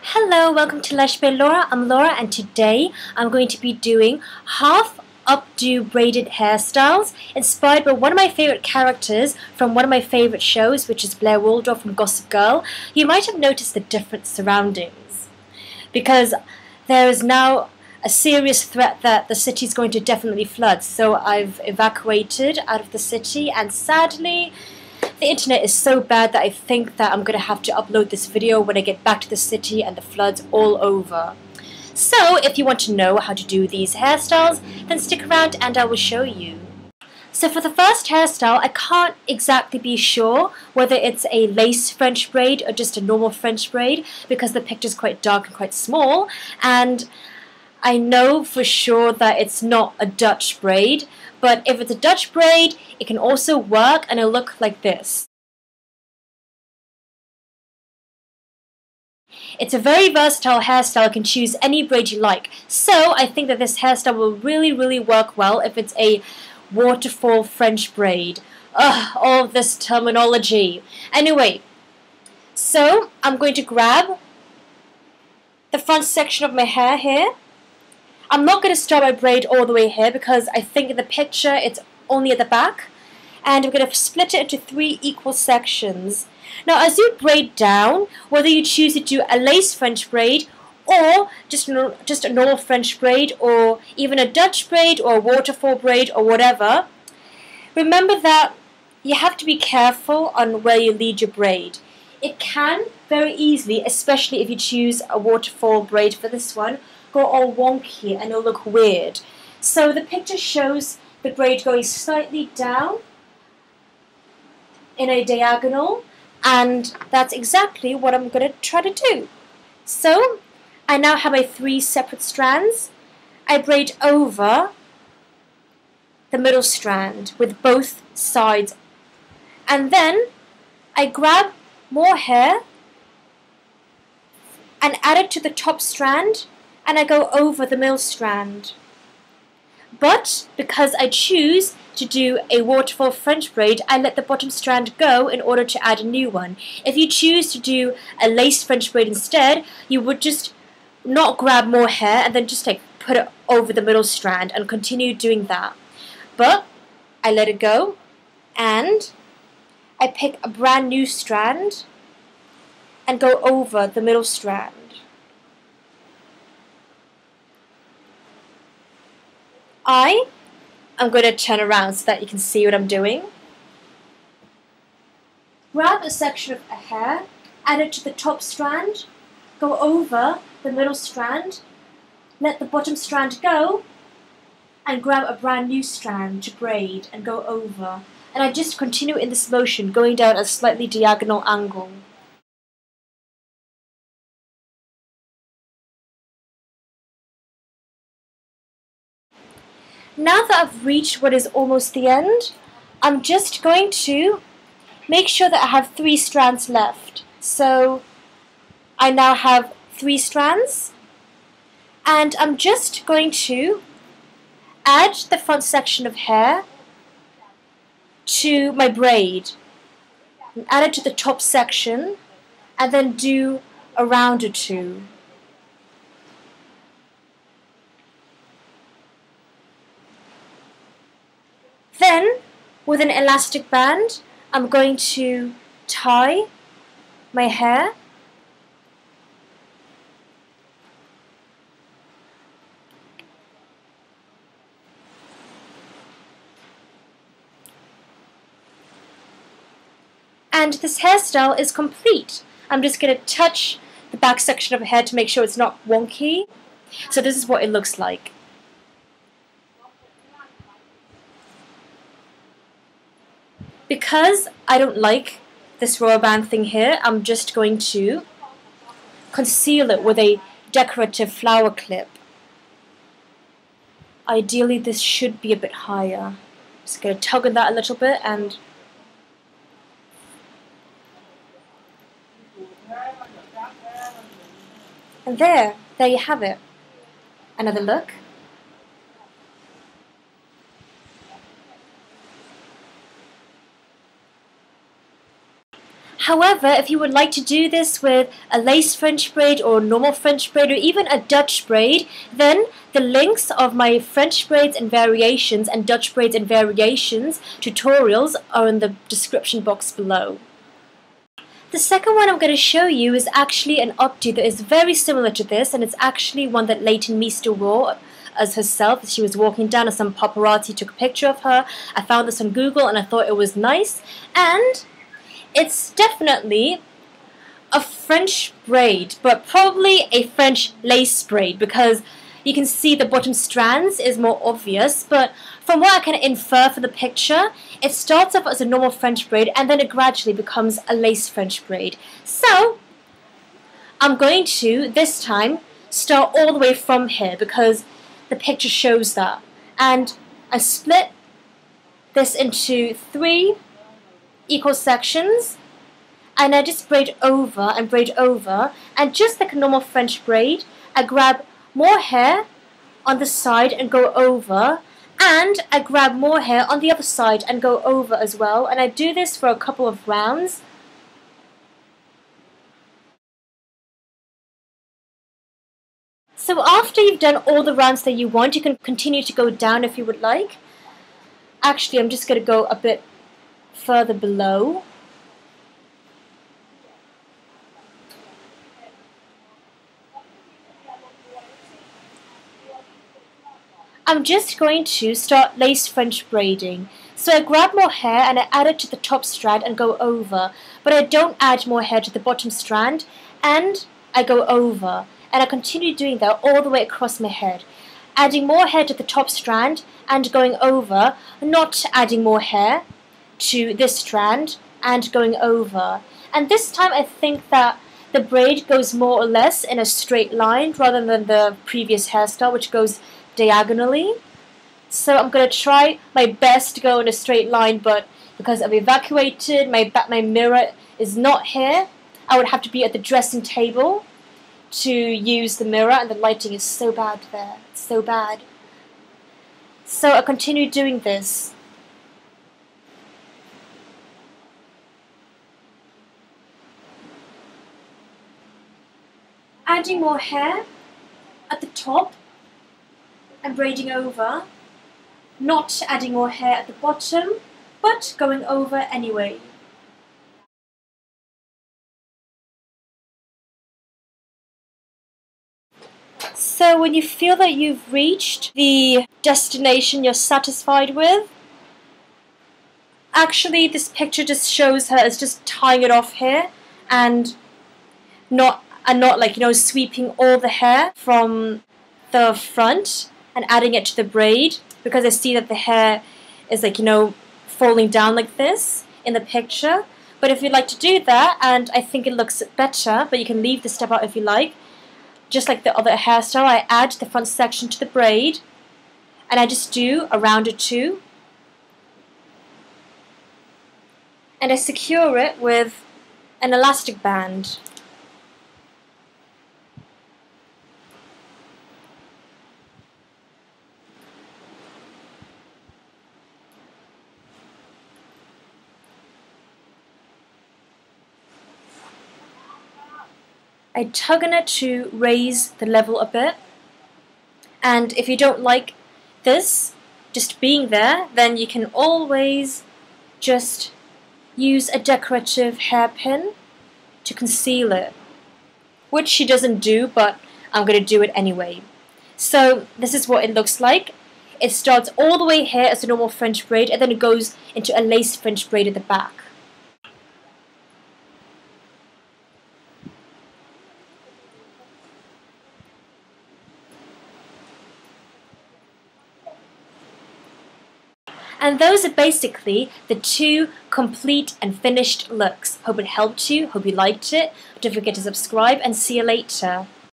Hello, welcome to Lush by Laura. I'm Laura and today I'm going to be doing half updo braided hairstyles inspired by one of my favorite characters from one of my favorite shows, which is Blair Waldorf from Gossip Girl. You might have noticed the different surroundings because there is now a serious threat that the city is going to definitely flood. So I've evacuated out of the city, and sadly the internet is so bad that I think that I'm going to have to upload this video when I get back to the city and the flood's all over. So if you want to know how to do these hairstyles, then stick around and I will show you. So for the first hairstyle, I can't exactly be sure whether it's a lace French braid or just a normal French braid because the picture is quite dark and quite small, and I know for sure that it's not a Dutch braid, but if it's a Dutch braid, it can also work and it'll look like this. It's a very versatile hairstyle. You can choose any braid you like. So I think that this hairstyle will really work well if it's a waterfall French braid. Ugh, all of this terminology. Anyway, so I'm going to grab the front section of my hair here. I'm not going to start my braid all the way here because I think in the picture it's only at the back, and I'm going to split it into 3 equal sections. Now as you braid down, whether you choose to do a lace French braid or just a normal French braid or even a Dutch braid or a waterfall braid or whatever, remember that you have to be careful on where you lead your braid. It can very easily, especially if you choose a waterfall braid for this one, go all wonky and it'll look weird. So the picture shows the braid going slightly down in a diagonal, and that's exactly what I'm going to try to do. So I now have my 3 separate strands. I braid over the middle strand with both sides, and then I grab more hair and add it to the top strand, and I go over the middle strand. But because I choose to do a waterfall French braid, I let the bottom strand go in order to add a new one. If you choose to do a lace French braid instead, you would just not grab more hair and then just put it over the middle strand and continue doing that. But I let it go and I pick a brand new strand and go over the middle strand. I'm going to turn around so that you can see what I'm doing. Grab a section of a hair, add it to the top strand, go over the middle strand, let the bottom strand go, and grab a brand new strand to braid and go over. And I just continue in this motion, going down a slightly diagonal angle. Now that I've reached what is almost the end, I'm just going to make sure that I have 3 strands left. So I now have 3 strands, and I'm just going to add the front section of hair to my braid, and add it to the top section, and then do a round or 2. Then, with an elastic band, I'm going to tie my hair and this hairstyle is complete. I'm just going to touch the back section of the hair to make sure it's not wonky. So this is what it looks like. Because I don't like this rubber band thing here, I'm just going to conceal it with a decorative flower clip. Ideally this should be a bit higher. Just going to tug on that a little bit, and there you have it. Another look. However, if you would like to do this with a lace French braid or normal French braid or even a Dutch braid, then the links of my French braids and variations and Dutch braids and variations tutorials are in the description box below. The second one I'm going to show you is actually an updo that is very similar to this, and it's actually one that Leighton Meester wore as herself as she was walking down, and some paparazzi took a picture of her. I found this on Google and I thought it was nice, and it's definitely a French braid, but probably a French lace braid, because you can see the bottom strands is more obvious, but from what I can infer from the picture, it starts off as a normal French braid and then it gradually becomes a lace French braid. So I'm going to, this time, start all the way from here because the picture shows that. And I split this into 3 equal sections, and I just braid over and braid over, and just like a normal French braid, I grab more hair on the side and go over, and I grab more hair on the other side and go over as well, and I do this for a couple of rounds. So after you've done all the rounds that you want, you can continue to go down if you would like. Actually, I'm just going to go a bit further below. I'm just going to start lace French braiding. So I grab more hair and I add it to the top strand and go over, but I don't add more hair to the bottom strand, and I go over, and I continue doing that all the way across my head, adding more hair to the top strand and going over, not adding more hair to this strand and going over. And this time I think that the braid goes more or less in a straight line rather than the previous hairstyle, which goes diagonally. So I'm going to try my best to go in a straight line, but because I've evacuated, my mirror is not here. I would have to be at the dressing table to use the mirror, and the lighting is so bad there. It's so bad. So I continue doing this. Adding more hair at the top and braiding over, not adding more hair at the bottom, but going over anyway. So when you feel that you've reached the destination you're satisfied with, actually this picture just shows her as just tying it off here and not like, you know, sweeping all the hair from the front and adding it to the braid, because I see that the hair is, like, you know, falling down like this in the picture. But if you'd like to do that, and I think it looks better, but you can leave the step out if you like, just like the other hairstyle, I add the front section to the braid and I just do a rounded 2, and I secure it with an elastic band. I tug on it to raise the level a bit, and if you don't like this just being there, then you can always just use a decorative hairpin to conceal it, which she doesn't do, but I'm going to do it anyway. So this is what it looks like. It starts all the way here as a normal French braid, and then it goes into a lace French braid at the back. And those are basically the 2 complete and finished looks. Hope it helped you, hope you liked it. Don't forget to subscribe, and see you later.